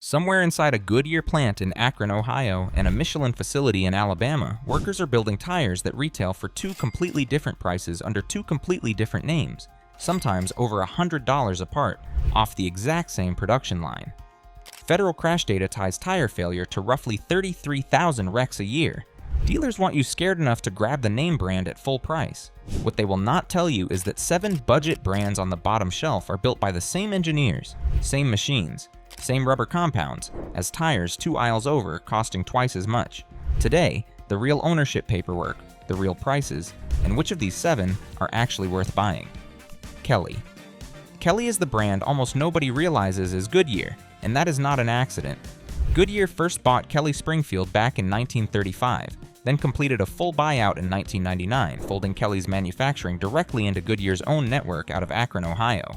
Somewhere inside a Goodyear plant in Akron, Ohio, and a Michelin facility in Alabama, workers are building tires that retail for two completely different prices under two completely different names, sometimes over $100 apart, off the exact same production line. Federal crash data ties tire failure to roughly 33,000 wrecks a year. Dealers want you scared enough to grab the name brand at full price. What they will not tell you is that 7 budget brands on the bottom shelf are built by the same engineers, same machines, same rubber compounds, as tires 2 aisles over costing twice as much. Today, the real ownership paperwork, the real prices, and which of these 7 are actually worth buying. Kelly. Kelly is the brand almost nobody realizes is Goodyear, and that is not an accident. Goodyear first bought Kelly Springfield back in 1935, then completed a full buyout in 1999, folding Kelly's manufacturing directly into Goodyear's own network out of Akron, Ohio.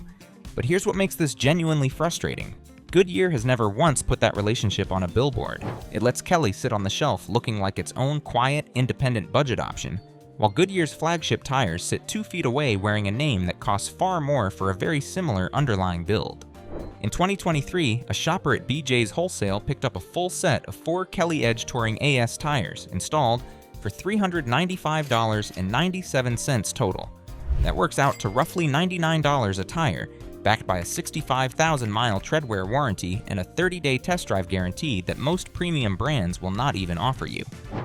But here's what makes this genuinely frustrating. Goodyear has never once put that relationship on a billboard. It lets Kelly sit on the shelf looking like its own quiet, independent budget option, while Goodyear's flagship tires sit 2 feet away wearing a name that costs far more for a very similar underlying build. In 2023, a shopper at BJ's Wholesale picked up a full set of 4 Kelly Edge Touring AS tires installed for $395.97 total. That works out to roughly $99 a tire, backed by a 65,000-mile treadwear warranty and a 30-day test drive guarantee that most premium brands will not even offer you.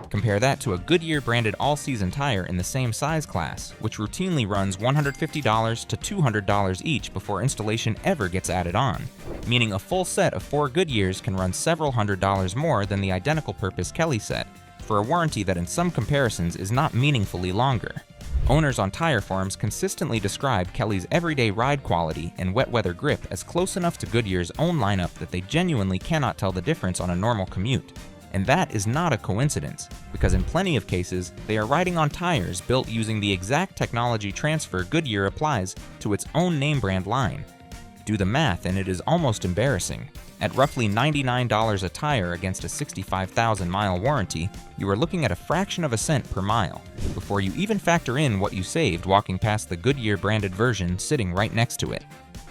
Compare that to a Goodyear-branded all-season tire in the same size class, which routinely runs $150 to $200 each before installation ever gets added on, meaning a full set of 4 Goodyears can run several $100s more than the identical purpose Kelly set, for a warranty that in some comparisons is not meaningfully longer. Owners on tire forums consistently describe Kelly's everyday ride quality and wet weather grip as close enough to Goodyear's own lineup that they genuinely cannot tell the difference on a normal commute. And that is not a coincidence, because in plenty of cases, they are riding on tires built using the exact technology transfer Goodyear applies to its own name brand line. Do the math and it is almost embarrassing. At roughly $99 a tire against a 65,000-mile warranty, you are looking at a fraction of a cent per mile, before you even factor in what you saved walking past the Goodyear-branded version sitting right next to it.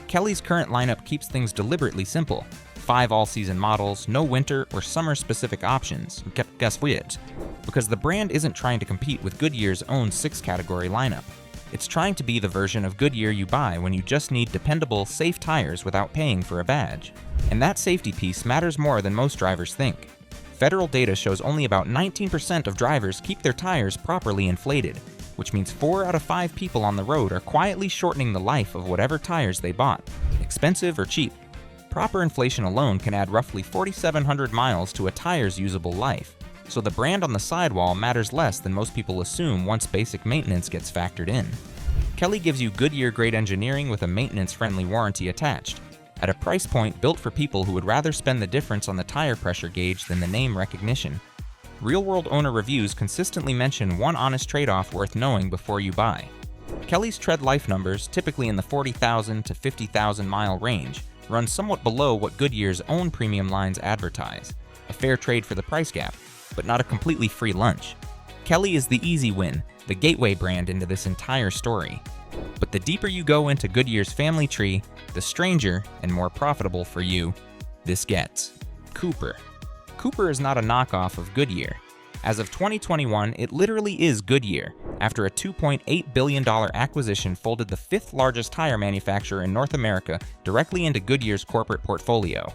Kelly's current lineup keeps things deliberately simple. 5 all-season models, no winter or summer-specific options, guess which, because the brand isn't trying to compete with Goodyear's own 6-category lineup. It's trying to be the version of Goodyear you buy when you just need dependable, safe tires without paying for a badge. And that safety piece matters more than most drivers think. Federal data shows only about 19% of drivers keep their tires properly inflated, which means 4 out of 5 people on the road are quietly shortening the life of whatever tires they bought, expensive or cheap. Proper inflation alone can add roughly 4,700 miles to a tire's usable life, so the brand on the sidewall matters less than most people assume once basic maintenance gets factored in. Kelly gives you Goodyear-grade engineering with a maintenance-friendly warranty attached, at a price point built for people who would rather spend the difference on the tire pressure gauge than the name recognition. Real-world owner reviews consistently mention one honest trade-off worth knowing before you buy. Kelly's tread life numbers, typically in the 40,000 to 50,000 mile range, run somewhat below what Goodyear's own premium lines advertise, a fair trade for the price gap, but not a completely free lunch. Kelly is the easy win, the gateway brand into this entire story. But the deeper you go into Goodyear's family tree, the stranger and more profitable for you this gets. Cooper. Cooper is not a knockoff of Goodyear. As of 2021, it literally is Goodyear, after a $2.8 billion acquisition folded the 5th largest tire manufacturer in North America directly into Goodyear's corporate portfolio.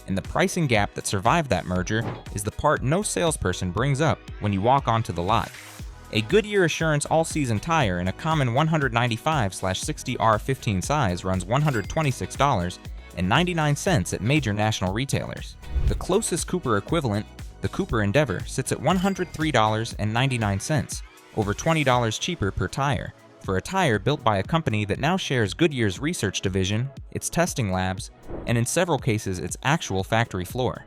And the pricing gap that survived that merger is the part no salesperson brings up when you walk onto the lot. A Goodyear Assurance all-season tire in a common 195/60R15 size runs $126.99 at major national retailers. The closest Cooper equivalent, the Cooper Endeavor, sits at $103.99, over $20 cheaper per tire, for a tire built by a company that now shares Goodyear's research division, its testing labs, and in several cases its actual factory floor.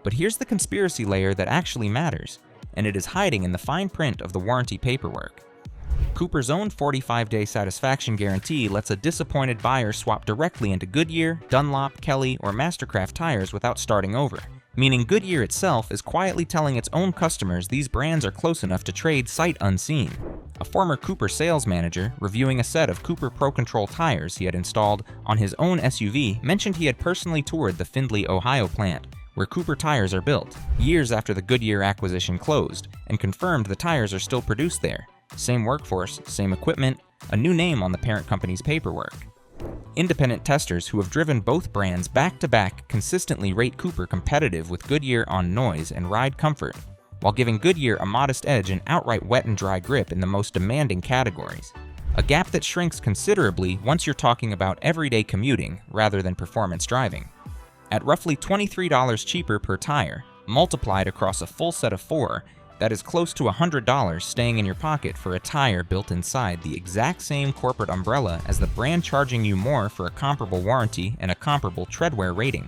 But here's the conspiracy layer that actually matters, and it is hiding in the fine print of the warranty paperwork. Cooper's own 45-day satisfaction guarantee lets a disappointed buyer swap directly into Goodyear, Dunlop, Kelly, or Mastercraft tires without starting over, meaning Goodyear itself is quietly telling its own customers these brands are close enough to trade sight unseen. A former Cooper sales manager, reviewing a set of Cooper Pro Control tires he had installed on his own SUV, mentioned he had personally toured the Findlay, Ohio plant, where Cooper tires are built, years after the Goodyear acquisition closed, and confirmed the tires are still produced there. Same workforce, same equipment, a new name on the parent company's paperwork. Independent testers who have driven both brands back-to-back consistently rate Cooper competitive with Goodyear on noise and ride comfort, while giving Goodyear a modest edge in outright wet and dry grip in the most demanding categories. A gap that shrinks considerably once you're talking about everyday commuting rather than performance driving. At roughly $23 cheaper per tire, multiplied across a full set of 4, that is close to $100 staying in your pocket for a tire built inside the exact same corporate umbrella as the brand charging you more for a comparable warranty and a comparable treadwear rating.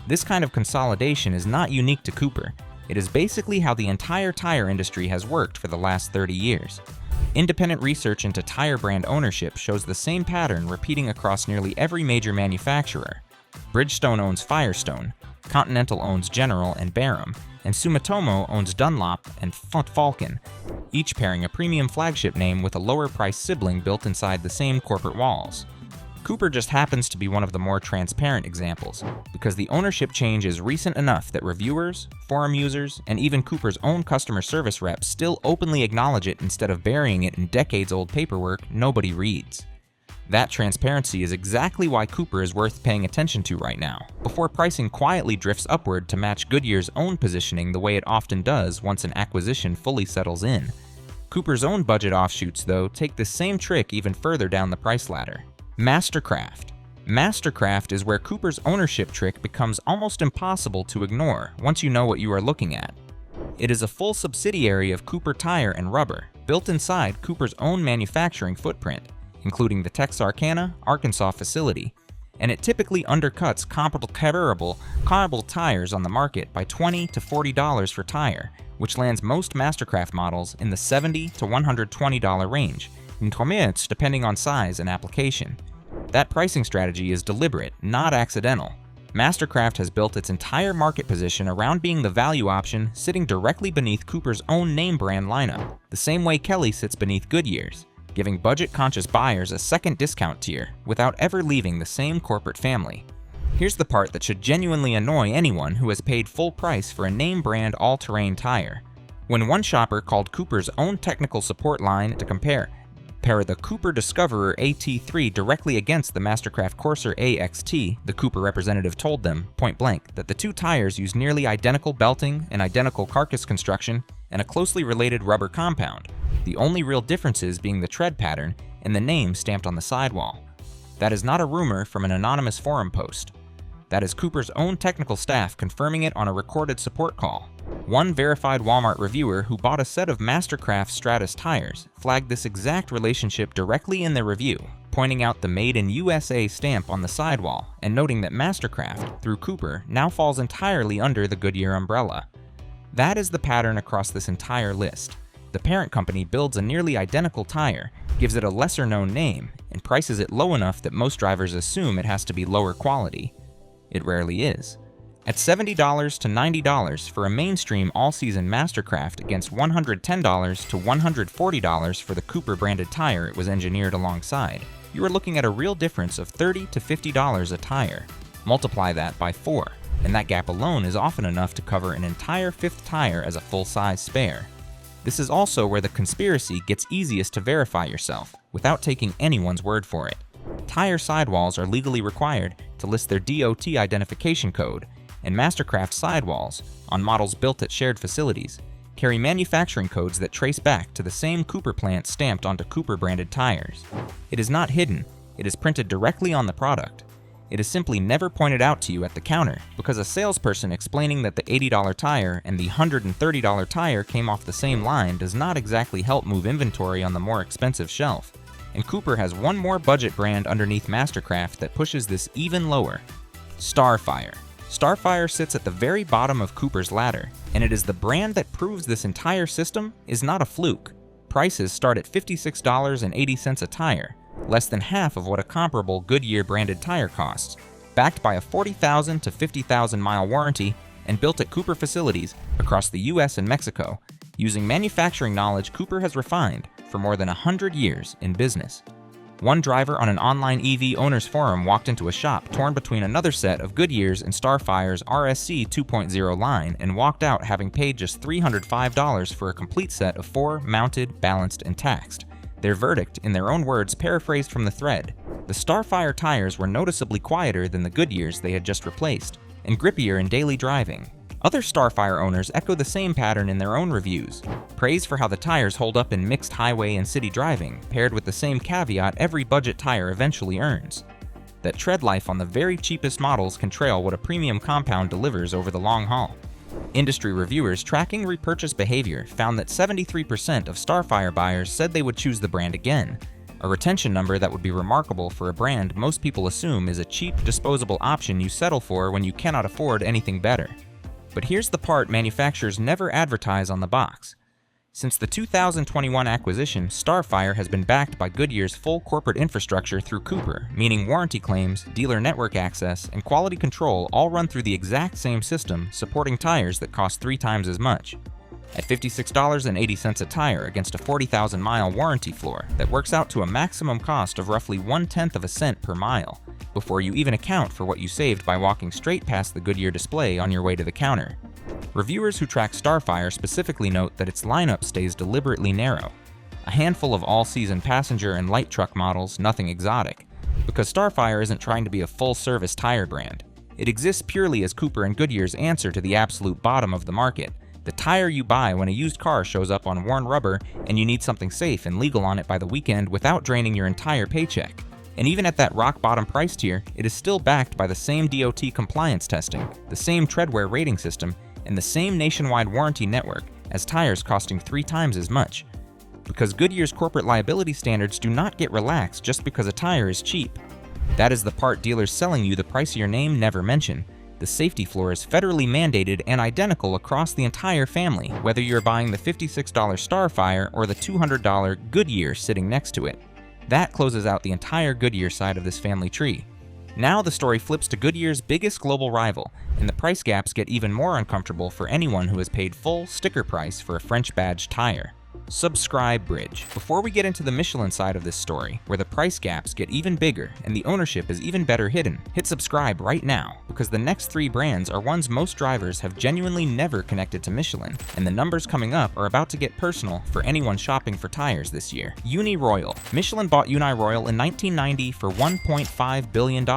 This kind of consolidation is not unique to Cooper. It is basically how the entire tire industry has worked for the last 30 years. Independent research into tire brand ownership shows the same pattern repeating across nearly every major manufacturer. Bridgestone owns Firestone, Continental owns General and Barham, and Sumitomo owns Dunlop and Falcon, each pairing a premium flagship name with a lower-priced sibling built inside the same corporate walls. Cooper just happens to be one of the more transparent examples, because the ownership change is recent enough that reviewers, forum users, and even Cooper's own customer service reps still openly acknowledge it instead of burying it in decades-old paperwork nobody reads. That transparency is exactly why Cooper is worth paying attention to right now, before pricing quietly drifts upward to match Goodyear's own positioning the way it often does once an acquisition fully settles in. Cooper's own budget offshoots, though, take the same trick even further down the price ladder. Mastercraft. Mastercraft is where Cooper's ownership trick becomes almost impossible to ignore once you know what you are looking at. It is a full subsidiary of Cooper Tire and Rubber, built inside Cooper's own manufacturing footprint, including the Texarkana, Arkansas facility, and it typically undercuts comparable tires on the market by $20 to $40 for tire, which lands most Mastercraft models in the $70 to $120 range, in torments depending on size and application. That pricing strategy is deliberate, not accidental. Mastercraft has built its entire market position around being the value option sitting directly beneath Cooper's own name brand lineup, the same way Kelly sits beneath Goodyear's, giving budget-conscious buyers a second discount tier without ever leaving the same corporate family. Here's the part that should genuinely annoy anyone who has paid full price for a name brand all-terrain tire. When one shopper called Cooper's own technical support line to compare the Cooper Discoverer AT3 directly against the Mastercraft Corsair AXT, the Cooper representative told them, point blank, that the two tires use nearly identical belting and identical carcass construction and a closely related rubber compound, the only real differences being the tread pattern and the name stamped on the sidewall. That is not a rumor from an anonymous forum post. That is Cooper's own technical staff confirming it on a recorded support call. One verified Walmart reviewer who bought a set of Mastercraft Stratus tires flagged this exact relationship directly in their review, pointing out the Made in USA stamp on the sidewall and noting that Mastercraft, through Cooper, now falls entirely under the Goodyear umbrella. That is the pattern across this entire list. The parent company builds a nearly identical tire, gives it a lesser-known name, and prices it low enough that most drivers assume it has to be lower quality. It rarely is. At $70 to $90 for a mainstream all-season Mastercraft against $110 to $140 for the Cooper-branded tire it was engineered alongside, you are looking at a real difference of $30 to $50 a tire. Multiply that by 4, and that gap alone is often enough to cover an entire fifth tire as a full-size spare. This is also where the conspiracy gets easiest to verify yourself, without taking anyone's word for it. Tire sidewalls are legally required to list their DOT identification code, and Mastercraft sidewalls, on models built at shared facilities, carry manufacturing codes that trace back to the same Cooper plant stamped onto Cooper-branded tires. It is not hidden, it is printed directly on the product. It is simply never pointed out to you at the counter, because a salesperson explaining that the $80 tire and the $130 tire came off the same line does not exactly help move inventory on the more expensive shelf. And Cooper has one more budget brand underneath Mastercraft that pushes this even lower: Starfire. Starfire sits at the very bottom of Cooper's ladder, and it is the brand that proves this entire system is not a fluke. Prices start at $56.80 a tire, less than half of what a comparable Goodyear branded tire costs, backed by a 40,000 to 50,000 mile warranty, and built at Cooper facilities across the US and Mexico, using manufacturing knowledge Cooper has refined for more than 100 years in business. One driver on an online EV owners forum walked into a shop torn between another set of Goodyear's and Starfire's RSC 2.0 line and walked out having paid just $305 for a complete set of 4 mounted, balanced, and taxed. Their verdict, in their own words paraphrased from the thread: the Starfire tires were noticeably quieter than the Goodyears they had just replaced, and grippier in daily driving. Other Starfire owners echo the same pattern in their own reviews. Praise for how the tires hold up in mixed highway and city driving, paired with the same caveat every budget tire eventually earns: that tread life on the very cheapest models can trail what a premium compound delivers over the long haul. Industry reviewers tracking repurchase behavior found that 73% of Starfire buyers said they would choose the brand again, a retention number that would be remarkable for a brand most people assume is a cheap, disposable option you settle for when you cannot afford anything better. But here's the part manufacturers never advertise on the box. Since the 2021 acquisition, Starfire has been backed by Goodyear's full corporate infrastructure through Cooper, meaning warranty claims, dealer network access, and quality control all run through the exact same system, supporting tires that cost 3 times as much. At $56.80 a tire against a 40,000-mile warranty floor, that works out to a maximum cost of roughly 1/10 of a cent per mile, before you even account for what you saved by walking straight past the Goodyear display on your way to the counter. Reviewers who track Starfire specifically note that its lineup stays deliberately narrow. A handful of all-season passenger and light truck models, nothing exotic, because Starfire isn't trying to be a full-service tire brand. It exists purely as Cooper and Goodyear's answer to the absolute bottom of the market, the tire you buy when a used car shows up on worn rubber and you need something safe and legal on it by the weekend without draining your entire paycheck. And even at that rock-bottom price tier, it is still backed by the same DOT compliance testing, the same treadwear rating system, and the same nationwide warranty network as tires costing 3 times as much. Because Goodyear's corporate liability standards do not get relaxed just because a tire is cheap. That is the part dealers selling you the pricier name never mention. The safety floor is federally mandated and identical across the entire family, whether you're buying the $56 Starfire or the $200 Goodyear sitting next to it. That closes out the entire Goodyear side of this family tree. Now the story flips to Goodyear's biggest global rival, and the price gaps get even more uncomfortable for anyone who has paid full sticker price for a French badged tire. Subscribe bridge. Before we get into the Michelin side of this story, where the price gaps get even bigger and the ownership is even better hidden, hit subscribe right now, because the next 3 brands are ones most drivers have genuinely never connected to Michelin, and the numbers coming up are about to get personal for anyone shopping for tires this year. Uniroyal. Michelin bought Uniroyal in 1990 for $1.5 billion,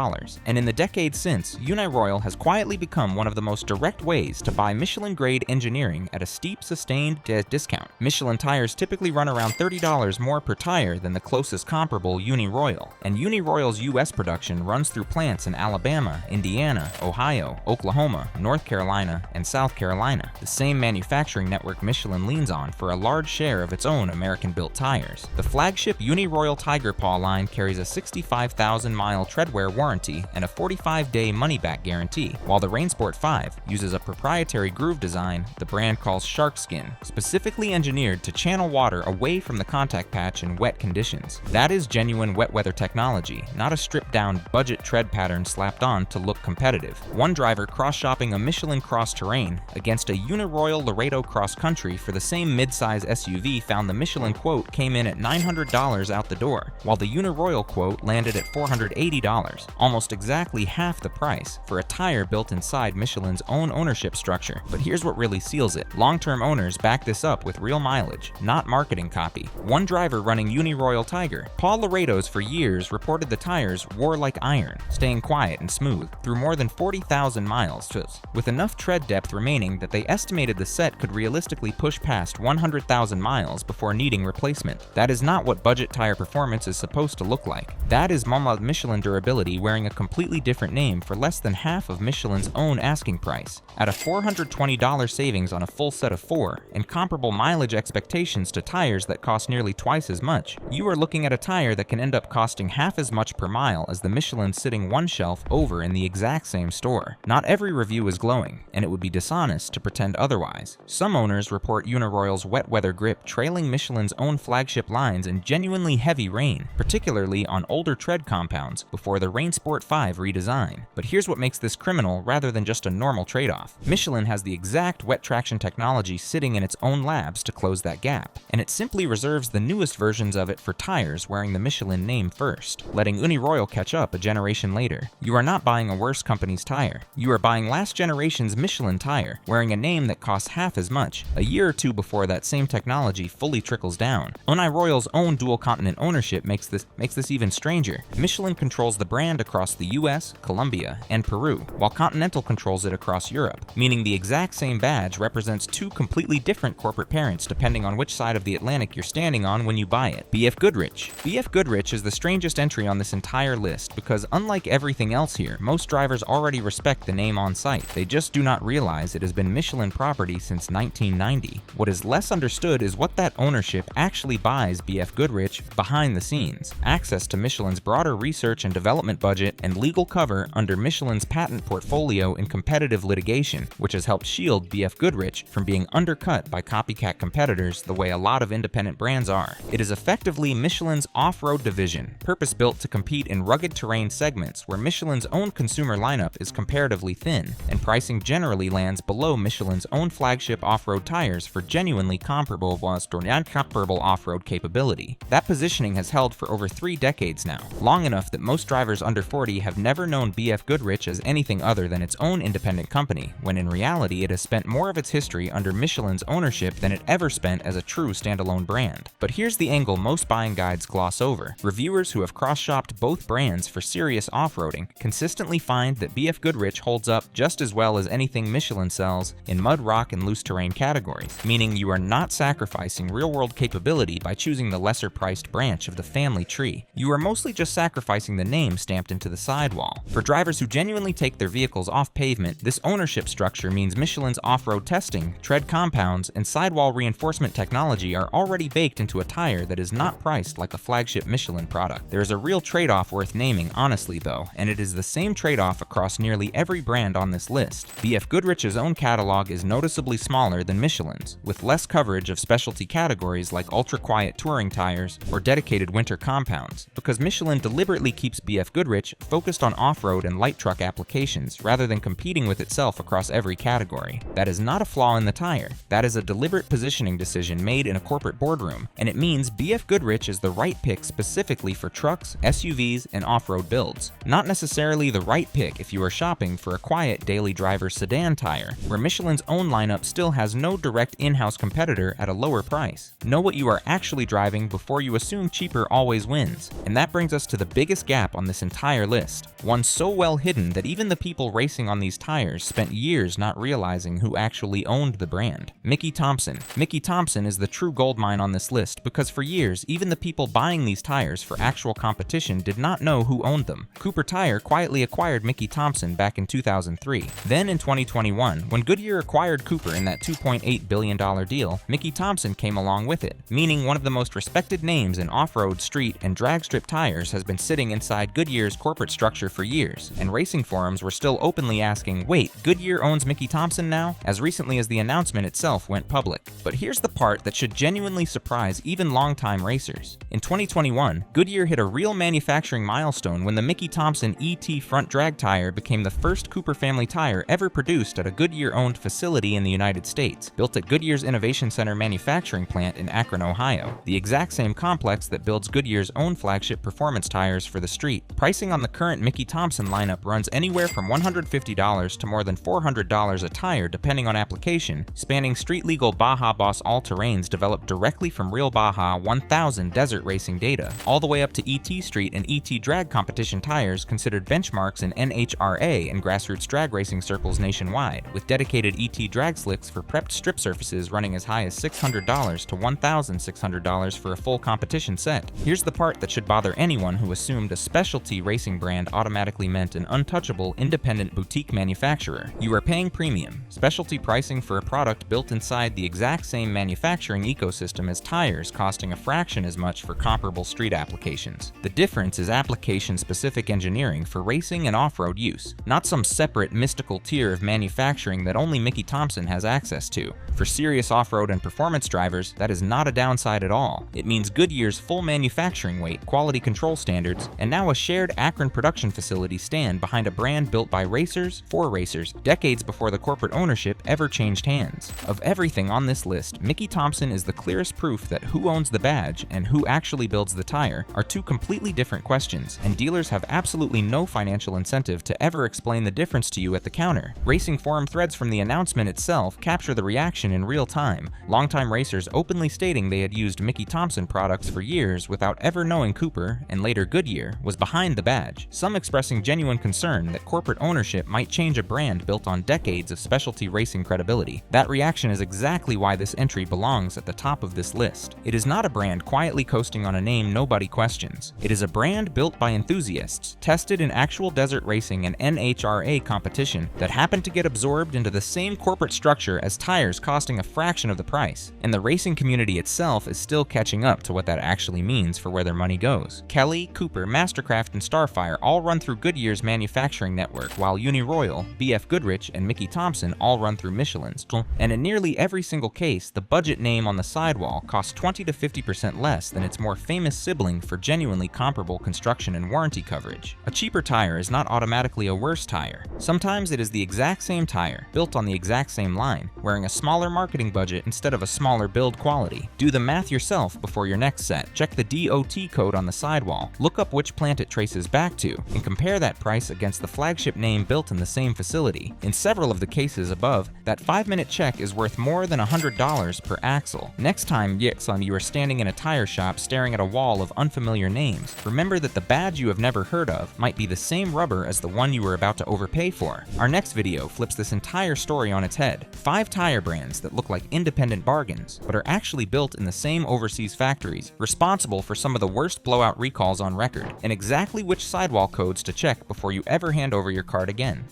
and in the decades since, Uniroyal has quietly become one of the most direct ways to buy Michelin-grade engineering at a steep, sustained discount. Michelin tires typically run around $30 more per tire than the closest comparable Uniroyal, and Uniroyal's US production runs through plants in Alabama, Indiana, Ohio, Oklahoma, North Carolina, and South Carolina, the same manufacturing network Michelin leans on for a large share of its own American-built tires. The flagship Uniroyal Tiger Paw line carries a 65,000-mile treadwear warranty and a 45-day money-back guarantee, while the Rainsport 5 uses a proprietary groove design the brand calls Shark Skin, specifically engineered to channel water away from the contact patch in wet conditions. That is genuine wet weather technology, not a stripped-down budget tread pattern slapped on to look competitive. One driver cross-shopping a Michelin Cross Terrain against a Uniroyal Laredo Cross Country for the same mid-size SUV found the Michelin quote came in at $900 out the door, while the Uniroyal quote landed at $480, almost exactly half the price for a tire built inside Michelin's own ownership structure. But here's what really seals it. Long-term owners back this up with real mileage, not marketing copy. One driver running Uniroyal Tiger, Paul Laredo's for years reported the tires wore like iron, staying quiet and smooth through more than 40,000 miles, with enough tread depth remaining that they estimated the set could realistically push past 100,000 miles before needing replacement. That is not what budget tire performance is supposed to look like. That is Michelin durability wearing a completely different name for less than half of Michelin's own asking price. At a $420 savings on a full set of 4 and comparable mileage expectations to tires that cost nearly twice as much, you are looking at a tire that can end up costing half as much per mile as the Michelin sitting one shelf over in the exact same store. Not every review is glowing, and it would be dishonest to pretend otherwise. Some owners report Uniroyal's wet weather grip trailing Michelin's own flagship lines in genuinely heavy rain, particularly on older tread compounds before the Rain Sport 5 redesign. But here's what makes this criminal rather than just a normal trade-off. Michelin has the exact wet traction technology sitting in its own labs to close that gap, and it simply reserves the newest versions of it for tires wearing the Michelin name first, letting Uniroyal catch up a generation later. You are not buying a worse company's tire. You are buying last generation's Michelin tire, wearing a name that costs half as much, a year or two before that same technology fully trickles down. Uniroyal's own dual-continent ownership makes this even stranger. Michelin controls the brand across the US, Colombia, and Peru, while Continental controls it across Europe, meaning the exact same badge represents two completely different corporate parents depending on which side of the Atlantic you're standing on when you buy it. BFGoodrich. BFGoodrich is the strangest entry on this entire list because, unlike everything else here, most drivers already respect the name on site. They just do not realize it has been Michelin property since 1990. What is less understood is what that ownership actually buys BFGoodrich behind the scenes: access to Michelin's broader research and development budget and legal cover under Michelin's patent portfolio in competitive litigation, which has helped shield BFGoodrich from being undercut by copycat competitors the way a lot of independent brands are. It is effectively Michelin's off-road division, purpose-built to compete in rugged terrain segments where Michelin's own consumer lineup is comparatively thin, and pricing generally lands below Michelin's own flagship off-road tires for genuinely comparable off-road capability. That positioning has held for over 3 decades now, long enough that most drivers under 40 have never known BFGoodrich as anything other than its own independent company, when in reality it has spent more of its history under Michelin's ownership than it ever spent as a true standalone brand. But here's the angle most buying guides gloss over. Reviewers who have cross-shopped both brands for serious off-roading consistently find that BFGoodrich holds up just as well as anything Michelin sells in mud, rock, and loose terrain categories, meaning you are not sacrificing real-world capability by choosing the lesser-priced branch of the family tree. You are mostly just sacrificing the name stamped into the sidewall. For drivers who genuinely take their vehicles off pavement, this ownership structure means Michelin's off-road testing, tread compounds, and sidewall reinforcement technology are already baked into a tire that is not priced like a flagship Michelin product. There is a real trade-off worth naming, honestly though, and it is the same trade-off across nearly every brand on this list. BFGoodrich's own catalog is noticeably smaller than Michelin's, with less coverage of specialty categories like ultra-quiet touring tires or dedicated winter compounds, because Michelin deliberately keeps BFGoodrich focused on off-road and light truck applications rather than competing with itself across every category. That is not a flaw in the tire. That is a deliberate positioning decision made in a corporate boardroom, and it means BFGoodrich is the right pick specifically for trucks, SUVs, and off-road builds. Not necessarily the right pick if you are shopping for a quiet daily driver sedan tire, where Michelin's own lineup still has no direct in-house competitor at a lower price. Know what you are actually driving before you assume cheaper always wins. And that brings us to the biggest gap on this entire list, one so well hidden that even the people racing on these tires spent years not realizing who actually owned the brand. Mickey Thompson. Mickey Thompson is the true goldmine on this list because for years, even the people buying these tires for actual competition did not know who owned them. Cooper Tire quietly acquired Mickey Thompson back in 2003. Then in 2021, when Goodyear acquired Cooper in that $2.8 billion deal, Mickey Thompson came along with it, meaning one of the most respected names in off-road, street, and drag strip tires has been sitting inside Goodyear's corporate structure for years, and racing forums were still openly asking, wait, Goodyear owns Mickey Thompson now? As recently as the announcement itself went public. But here's the part that should genuinely surprise even longtime racers. In 2021, Goodyear hit a real manufacturing milestone when the Mickey Thompson ET front drag tire became the first Cooper family tire ever produced at a Goodyear-owned facility in the United States, built at Goodyear's Innovation Center manufacturing plant in Akron, Ohio, the exact same complex that builds Goodyear's own flagship performance tires for the street. Pricing on the current Mickey Thompson lineup runs anywhere from $150 to more than $400 a tire depending on application, spanning street-legal Baja Boss all-terrains developed directly from real Baja 1000 desert racing data, all the way up to ET Street and ET Drag competition tires considered benchmarks in NHRA and grassroots drag racing circles nationwide, with dedicated ET drag slicks for prepped strip surfaces running as high as $600 to $1,600 for a full competition set. Here's the part that should bother anyone who assumed a specialty racing brand automatically meant an untouchable, independent boutique manufacturer. You are paying premium, specialty pricing for a product built inside the exact same manufacturing ecosystem as tires costing a fraction as much for comparable street applications. The difference is application-specific engineering for racing and off-road use, not some separate mystical tier of manufacturing that only Mickey Thompson has access to. For serious off-road and performance drivers, that is not a downside at all. It means Goodyear's full manufacturing weight, quality control standards, and now a shared Akron production facility stand behind a brand built by racers for racers decades before the corporate ownership ever changed hands. Of everything on this list, Mickey Thompson is the clearest proof that who owns the badge and who actually builds the tire are two completely different questions, and dealers have absolutely no financial incentive to ever explain the difference to you at the counter. Racing forum threads from the announcement itself capture the reaction in real time, longtime racers openly stating they had used Mickey Thompson products for years without ever knowing Cooper, and later Goodyear, was behind the badge, some expressing genuine concern that corporate ownership might change a brand built on decades of specialty racing credibility. That reaction is exactly why this entry belongs at the top of this list. It is not a brand quietly coasting on a name nobody questions. It is a brand built by enthusiasts, tested in actual desert racing and NHRA competition, that happened to get absorbed into the same corporate structure as tires costing a fraction of the price. And the racing community itself is still catching up to what that actually means for where their money goes. Kelly, Cooper, Mastercraft, and Starfire all run through Goodyear's manufacturing network, while Uniroyal, BFGoodrich, and Mickey Thompson all run through Michelin's. And in nearly every single case, the budget name on the sidewall costs 20 to 50% less than its more famous sibling for genuinely comparable construction and warranty coverage. A cheaper tire is not automatically a worse tire. Sometimes it is the exact same tire, built on the exact same line, wearing a smaller marketing budget instead of a smaller build quality. Do the math yourself before your next set. Check the DOT code on the sidewall, look up which plant it traces back to, and compare that price against the flagship name built in the same facility. In several of the cases above, that 5-minute check is worth more than $100 per axle. Next time you are standing in a tire shop staring at a wall of unfamiliar names, remember that the badge you have never heard of might be the same rubber as the one you were about to overpay for. Our next video flips this entire story on its head. 5 tire brands that look like independent bargains, but are actually built in the same overseas factories, responsible for some of the worst blowout recalls on record, and exactly which sidewall codes to check before you ever hand over your card again.